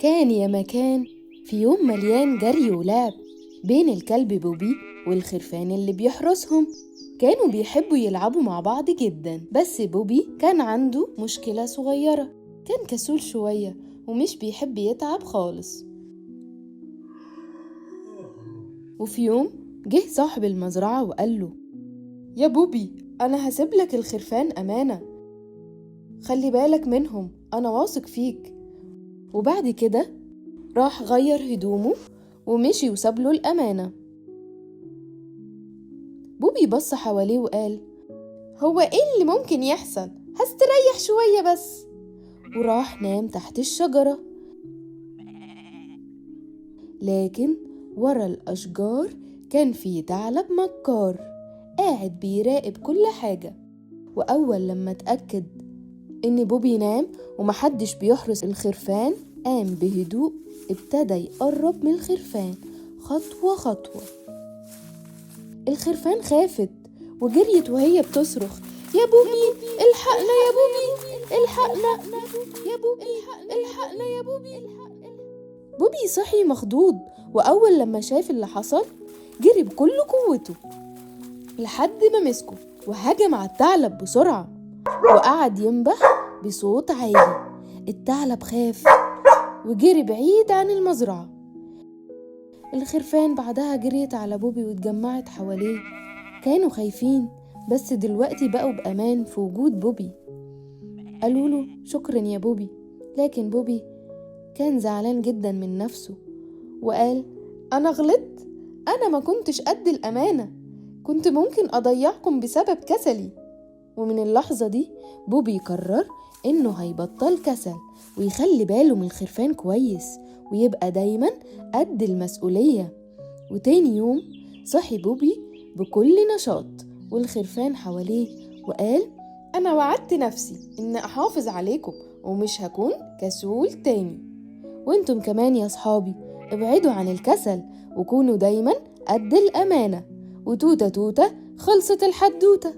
كان يا مكان في يوم مليان جري ولعب بين الكلب بوبي والخرفان اللي بيحرسهم. كانوا بيحبوا يلعبوا مع بعض جدا، بس بوبي كان عنده مشكلة صغيرة، كان كسول شوية ومش بيحب يتعب خالص. وفي يوم جه صاحب المزرعة وقال له: يا بوبي، أنا هسيبلك الخرفان أمانة، خلي بالك منهم، أنا واثق فيك. وبعد كده راح غير هدومه ومشي وسابله الأمانة. بوبي بص حواليه وقال: هو إيه اللي ممكن يحصل؟ هستريح شوية بس. وراح نام تحت الشجرة. لكن ورا الأشجار كان في ثعلب مكار قاعد بيراقب كل حاجة. وأول لما اتأكد إن بوبي نام ومحدش بيحرس الخرفان، قام بهدوء ابتدى يقرب من الخرفان خطوة خطوة. الخرفان خافت وجريت وهي بتصرخ: يا بوبي الحقنا يا بوبي، الحقنا يا بوبي، الحقنا يا بوبي. بوبي صحي مخضوض، وأول لما شاف اللي حصل جري بكل قوته لحد ما مسكه وهجم على الثعلب بسرعة وقعد ينبح بصوت عالي. الثعلب خاف وجري بعيد عن المزرعة. الخرفان بعدها جريت على بوبي واتجمعت حواليه. كانوا خايفين، بس دلوقتي بقوا بأمان في وجود بوبي. قالوا له: شكرا يا بوبي. لكن بوبي كان زعلان جدا من نفسه وقال: أنا غلطت، أنا ما كنتش قد الأمانة، كنت ممكن أضيعكم بسبب كسلي. ومن اللحظة دي بوبي قرر إنه هيبطل كسل ويخلي باله من الخرفان كويس ويبقى دايما قد المسؤولية. وتاني يوم صحي بوبي بكل نشاط والخرفان حواليه وقال: أنا وعدت نفسي إن أحافظ عليكم ومش هكون كسول تاني. وانتم كمان يا صحابي ابعدوا عن الكسل وكونوا دايما قد الأمانة. وتوتة توتة خلصت الحدوتة.